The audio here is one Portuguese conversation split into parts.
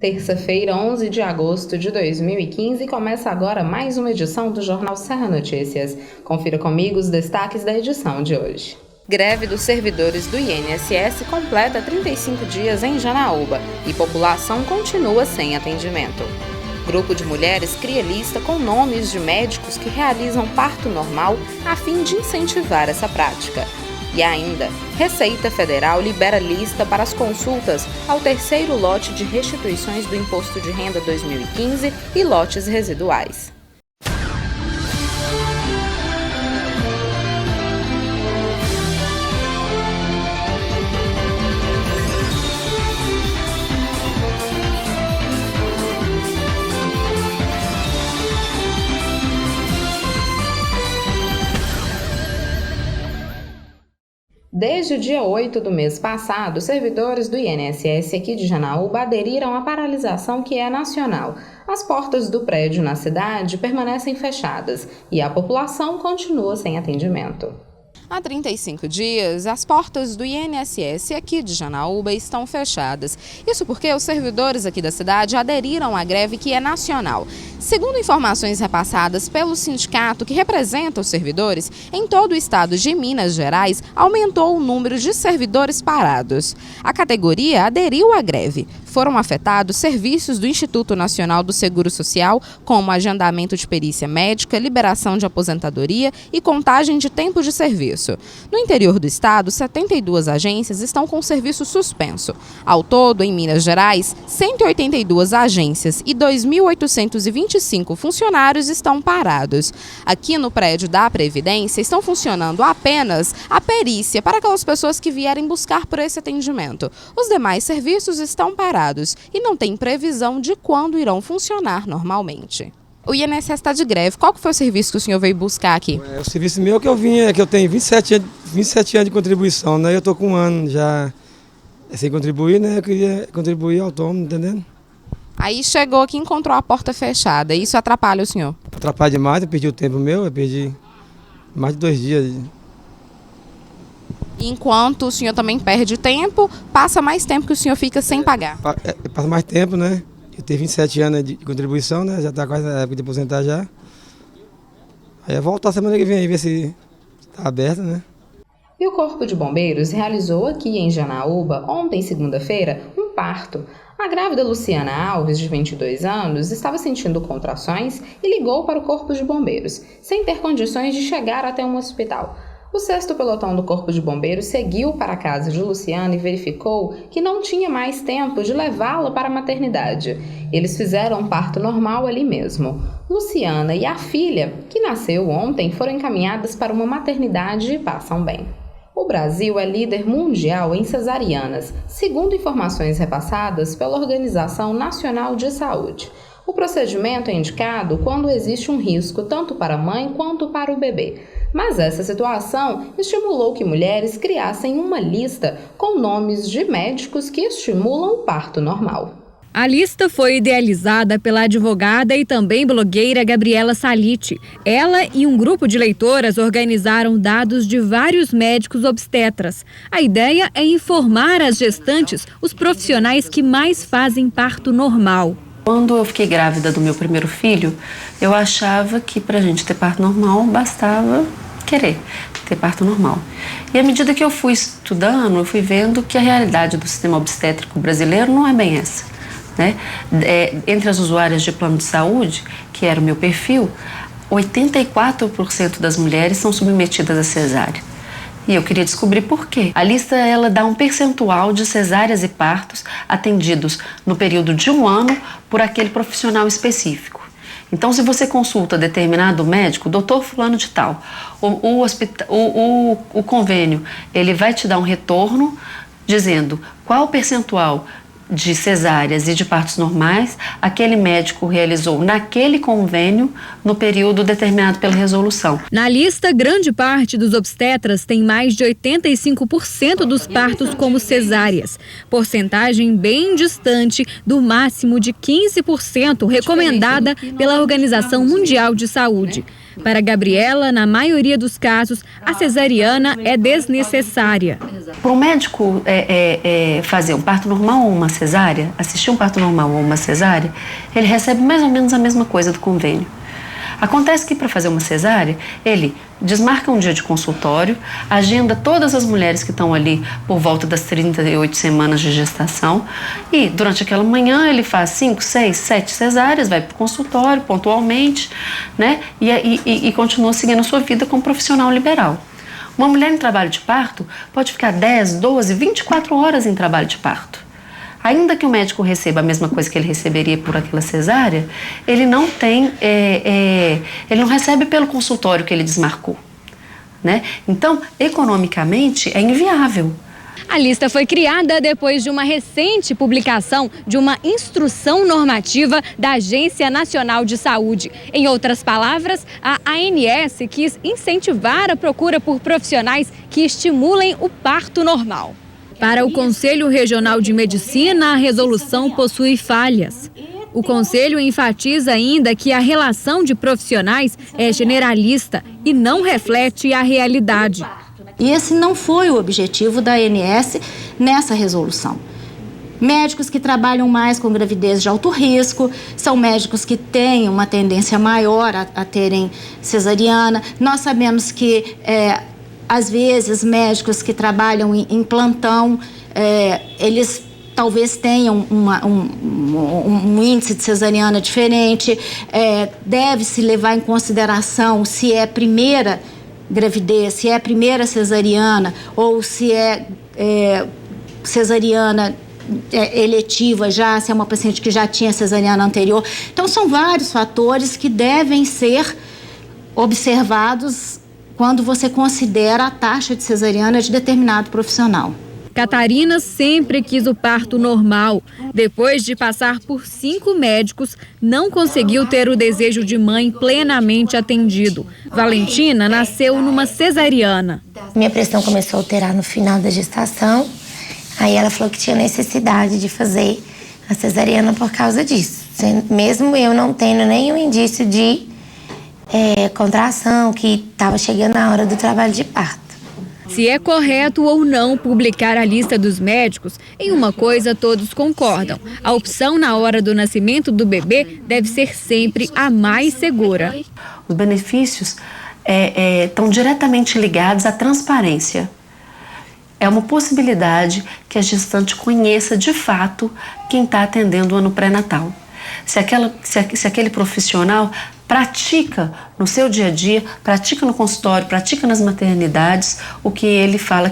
Terça-feira, 11 de agosto de 2015, começa agora mais uma edição do Jornal Serra Notícias. Confira comigo os destaques da edição de hoje. Greve dos servidores do INSS completa 35 dias em Janaúba e população continua sem atendimento. Grupo de mulheres cria lista com nomes de médicos que realizam parto normal a fim de incentivar essa prática. E ainda, Receita Federal libera lista para as consultas ao terceiro lote de restituições do Imposto de Renda 2015 e lotes residuais. Desde o dia 8 do mês passado, servidores do INSS aqui de Janaúba aderiram à paralisação que é nacional. As portas do prédio na cidade permanecem fechadas e a população continua sem atendimento. Há 35 dias, as portas do INSS aqui de Janaúba estão fechadas. Isso porque os servidores aqui da cidade aderiram à greve que é nacional. Segundo informações repassadas pelo sindicato que representa os servidores, em todo o estado de Minas Gerais, aumentou o número de servidores parados. A categoria aderiu à greve. Foram afetados serviços do Instituto Nacional do Seguro Social, como agendamento de perícia médica, liberação de aposentadoria e contagem de tempo de serviço. No interior do estado, 72 agências estão com serviço suspenso. Ao todo, em Minas Gerais, 182 agências e 2.825 funcionários estão parados. Aqui no prédio da Previdência estão funcionando apenas a perícia para aquelas pessoas que vierem buscar por esse atendimento. Os demais serviços estão parados e não tem previsão de quando irão funcionar normalmente. O INSS está de greve. Qual que foi o serviço que o senhor veio buscar aqui? O serviço meu que eu vim é que eu tenho 27 anos de contribuição, né? Eu estou com um ano já sem contribuir, né? Eu queria contribuir autônomo, entendendo? Aí chegou aqui e encontrou a porta fechada. Isso atrapalha o senhor? Atrapalha demais, eu perdi o tempo meu, eu perdi mais de 2 dias. Enquanto o senhor também perde tempo, passa mais tempo que o senhor fica sem pagar. Passa mais tempo, né? Eu tenho 27 anos de contribuição, né? Já está quase na época de aposentar já. Aí eu volto a semana que vem aí, ver se está aberto, né? E o Corpo de Bombeiros realizou aqui em Janaúba, ontem, segunda-feira, um parto. A grávida Luciana Alves, de 22 anos, estava sentindo contrações e ligou para o Corpo de Bombeiros, sem ter condições de chegar até um hospital. O 6º pelotão do Corpo de Bombeiros seguiu para a casa de Luciana e verificou que não tinha mais tempo de levá-la para a maternidade. Eles fizeram um parto normal ali mesmo. Luciana e a filha, que nasceu ontem, foram encaminhadas para uma maternidade e passam bem. O Brasil é líder mundial em cesarianas, segundo informações repassadas pela Organização Nacional de Saúde. O procedimento é indicado quando existe um risco tanto para a mãe quanto para o bebê. Mas essa situação estimulou que mulheres criassem uma lista com nomes de médicos que estimulam o parto normal. A lista foi idealizada pela advogada e também blogueira Gabriela Salite. Ela e um grupo de leitoras organizaram dados de vários médicos obstetras. A ideia é informar as gestantes os profissionais que mais fazem parto normal. Quando eu fiquei grávida do meu primeiro filho, eu achava que para a gente ter parto normal bastava querer ter parto normal. E à medida que eu fui estudando, eu fui vendo que a realidade do sistema obstétrico brasileiro não é bem essa, né? Entre as usuárias de plano de saúde, que era o meu perfil, 84% das mulheres são submetidas a cesárea. E eu queria descobrir por quê. A lista ela dá um percentual de cesáreas e partos atendidos no período de 1 ano por aquele profissional específico. Então, se você consulta determinado médico, doutor fulano de tal, o convênio, ele vai te dar um retorno dizendo qual o percentual de cesáreas e de partos normais aquele médico realizou naquele convênio no período determinado pela resolução. Na lista, grande parte dos obstetras tem mais de 85% dos partos como cesáreas, porcentagem bem distante do máximo de 15% recomendada pela Organização Mundial de Saúde. Para Gabriela, na maioria dos casos, a cesariana é desnecessária. Para um médico fazer um parto normal ou uma cesárea, assistir um parto normal ou uma cesárea, ele recebe mais ou menos a mesma coisa do convênio. Acontece que para fazer uma cesárea, ele desmarca um dia de consultório, agenda todas as mulheres que estão ali por volta das 38 semanas de gestação e durante aquela manhã ele faz 5, 6, 7 cesáreas, vai para o consultório pontualmente, né? E continua seguindo a sua vida como profissional liberal. Uma mulher em trabalho de parto pode ficar 10, 12, 24 horas em trabalho de parto. Ainda que o médico receba a mesma coisa que ele receberia por aquela cesárea, ele não tem, ele não recebe pelo consultório que ele desmarcou, né? Então, economicamente, é inviável. A lista foi criada depois de uma recente publicação de uma instrução normativa da Agência Nacional de Saúde. Em outras palavras, a ANS quis incentivar a procura por profissionais que estimulem o parto normal. Para o Conselho Regional de Medicina, a resolução possui falhas. O Conselho enfatiza ainda que a relação de profissionais é generalista e não reflete a realidade. E esse não foi o objetivo da ANS nessa resolução. Médicos que trabalham mais com gravidez de alto risco, são médicos que têm uma tendência maior a terem cesariana. Nós sabemos que às vezes, médicos que trabalham em plantão, eles talvez tenham um índice de cesariana diferente. Deve-se levar em consideração se é primeira gravidez, se é primeira cesariana ou se é cesariana eletiva já, se é uma paciente que já tinha cesariana anterior. Então, são vários fatores que devem ser observados quando você considera a taxa de cesariana de determinado profissional. Catarina sempre quis o parto normal. Depois de passar por 5 médicos, não conseguiu ter o desejo de mãe plenamente atendido. Valentina nasceu numa cesariana. Minha pressão começou a alterar no final da gestação. Aí ela falou que tinha necessidade de fazer a cesariana por causa disso. Mesmo eu não tendo nenhum indício de contração, que estava chegando a hora do trabalho de parto. Se é correto ou não publicar a lista dos médicos, em uma coisa todos concordam. A opção na hora do nascimento do bebê deve ser sempre a mais segura. Os benefícios estão diretamente ligados à transparência. É uma possibilidade que a gestante conheça de fato quem está atendendo o ano pré-natal. Se aquele profissional pratica no seu dia a dia, pratica no consultório, pratica nas maternidades o que ele fala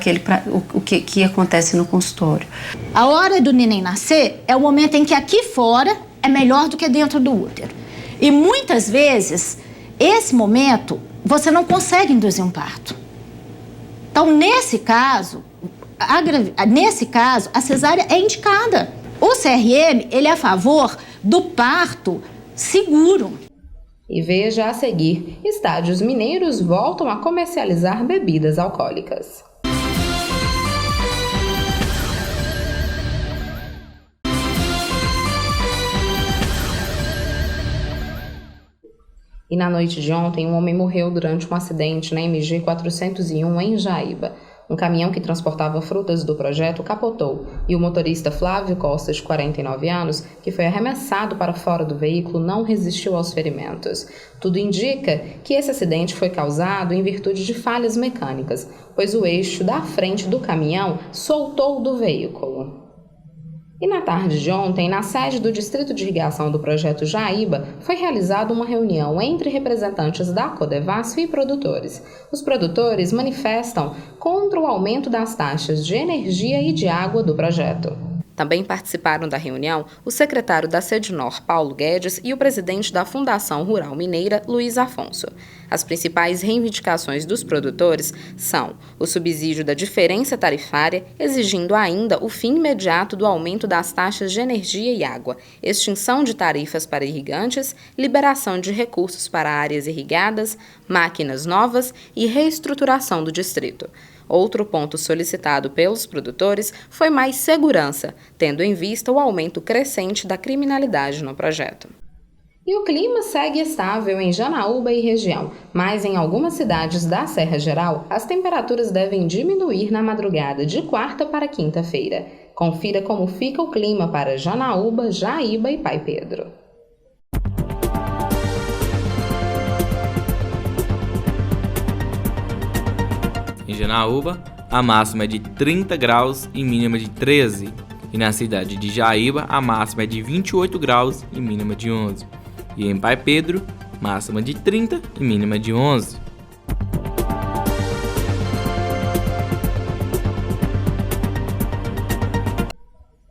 o que acontece no consultório. A hora do neném nascer é o momento em que aqui fora é melhor do que dentro do útero. E muitas vezes, esse momento, você não consegue induzir um parto. Então, nesse caso, a cesárea é indicada. O CRM, ele é a favor do parto seguro. E veja a seguir, estádios mineiros voltam a comercializar bebidas alcoólicas. E na noite de ontem, um homem morreu durante um acidente na MG 401 em Jaíba. Um caminhão que transportava frutas do projeto capotou e o motorista Flávio Costa, de 49 anos, que foi arremessado para fora do veículo, não resistiu aos ferimentos. Tudo indica que esse acidente foi causado em virtude de falhas mecânicas, pois o eixo da frente do caminhão soltou do veículo. E na tarde de ontem, na sede do Distrito de Irrigação do Projeto Jaíba, foi realizada uma reunião entre representantes da Codevasf e produtores. Os produtores manifestam contra o aumento das taxas de energia e de água do projeto. Também participaram da reunião o secretário da Sednor, Paulo Guedes, e o presidente da Fundação Rural Mineira, Luiz Afonso. As principais reivindicações dos produtores são o subsídio da diferença tarifária, exigindo ainda o fim imediato do aumento das taxas de energia e água, extinção de tarifas para irrigantes, liberação de recursos para áreas irrigadas, máquinas novas e reestruturação do distrito. Outro ponto solicitado pelos produtores foi mais segurança, tendo em vista o aumento crescente da criminalidade no projeto. E o clima segue estável em Janaúba e região, mas em algumas cidades da Serra Geral, as temperaturas devem diminuir na madrugada de quarta para quinta-feira. Confira como fica o clima para Janaúba, Jaíba e Pai Pedro. Em Janaúba, a máxima é de 30 graus e mínima de 13. E na cidade de Jaíba, a máxima é de 28 graus e mínima de 11. E em Pai Pedro, máxima de 30 e mínima de 11.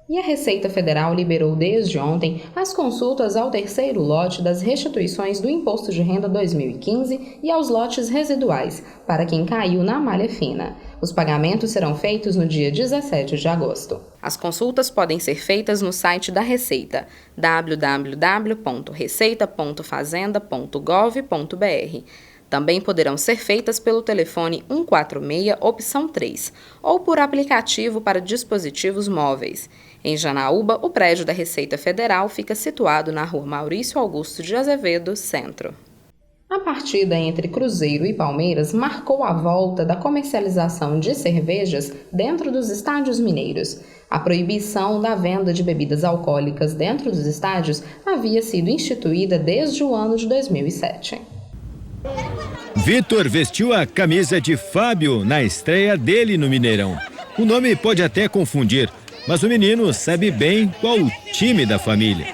E a Receita Federal liberou desde ontem as consultas ao terceiro lote das restituições do Imposto de Renda 2015 e aos lotes residuais, para quem caiu na malha fina. Os pagamentos serão feitos no dia 17 de agosto. As consultas podem ser feitas no site da Receita, www.receita.fazenda.gov.br. Também poderão ser feitas pelo telefone 146, opção 3, ou por aplicativo para dispositivos móveis. Em Janaúba, o prédio da Receita Federal fica situado na rua Maurício Augusto de Azevedo, Centro. A partida entre Cruzeiro e Palmeiras marcou a volta da comercialização de cervejas dentro dos estádios mineiros. A proibição da venda de bebidas alcoólicas dentro dos estádios havia sido instituída desde o ano de 2007. Vitor vestiu a camisa de Fábio na estreia dele no Mineirão. O nome pode até confundir, mas o menino sabe bem qual o time da família.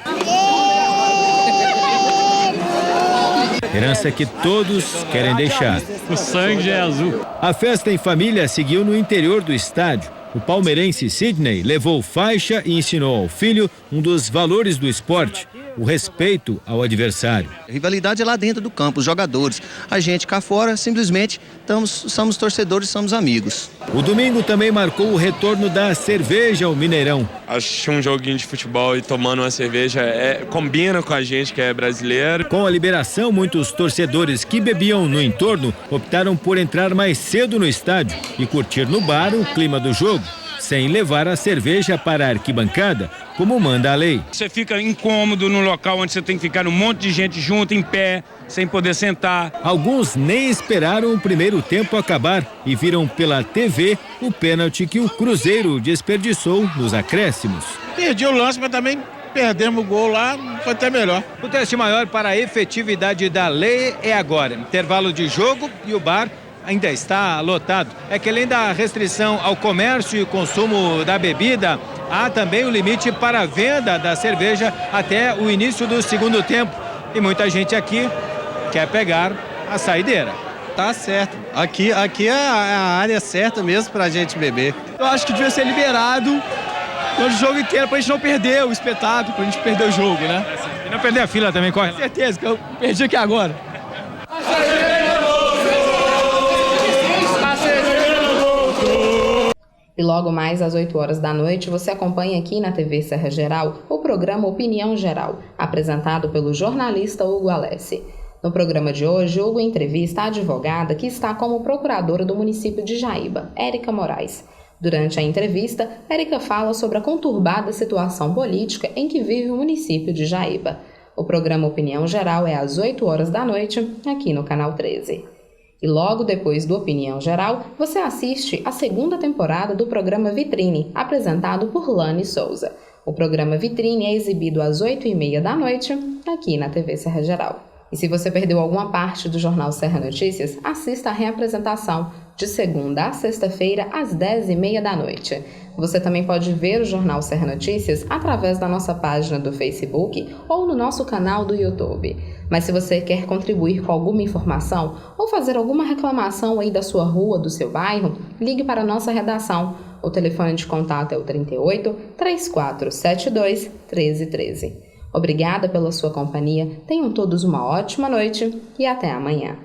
Herança que todos querem deixar. O sangue é azul. A festa em família seguiu no interior do estádio. O palmeirense Sidney levou faixa e ensinou ao filho um dos valores do esporte, o respeito ao adversário. A rivalidade é lá dentro do campo, os jogadores. A gente cá fora simplesmente somos torcedores, somos amigos. O domingo também marcou o retorno da cerveja ao Mineirão. Assistir um joguinho de futebol e tomando uma cerveja combina com a gente que é brasileiro. Com a liberação, muitos torcedores que bebiam no entorno optaram por entrar mais cedo no estádio e curtir no bar o clima do jogo, sem levar a cerveja para a arquibancada, como manda a lei. Você fica incômodo num local onde você tem que ficar um monte de gente junto, em pé, sem poder sentar. Alguns nem esperaram o primeiro tempo acabar e viram pela TV o pênalti que o Cruzeiro desperdiçou nos acréscimos. Perdi o lance, mas também perdemos o gol lá, foi até melhor. O teste maior para a efetividade da lei é agora. Intervalo de jogo e o bar ainda está lotado. É que além da restrição ao comércio e consumo da bebida, há também o limite para a venda da cerveja até o início do segundo tempo. E muita gente aqui quer pegar a saideira. Tá certo. Aqui é a área certa mesmo pra gente beber. Eu acho que devia ser liberado o jogo inteiro pra gente não perder o espetáculo, pra gente perder o jogo, né? E não perder a fila também, corre. Com certeza, que eu perdi aqui agora. E logo mais às 8 horas da noite, você acompanha aqui na TV Serra Geral o programa Opinião Geral, apresentado pelo jornalista Hugo Alessi. No programa de hoje, Hugo entrevista a advogada que está como procuradora do município de Jaíba, Érica Moraes. Durante a entrevista, Érica fala sobre a conturbada situação política em que vive o município de Jaíba. O programa Opinião Geral é às 8 horas da noite, aqui no Canal 13. E logo depois do Opinião Geral, você assiste a segunda temporada do programa Vitrine, apresentado por Lani Souza. O programa Vitrine é exibido às 8h30 da noite, aqui na TV Serra Geral. E se você perdeu alguma parte do Jornal Serra Notícias, assista a reapresentação de segunda a sexta-feira, às 10h30 da noite. Você também pode ver o Jornal Serra Notícias através da nossa página do Facebook ou no nosso canal do YouTube. Mas se você quer contribuir com alguma informação ou fazer alguma reclamação aí da sua rua, do seu bairro, ligue para a nossa redação. O telefone de contato é o 38 3472 1313. Obrigada pela sua companhia, tenham todos uma ótima noite e até amanhã.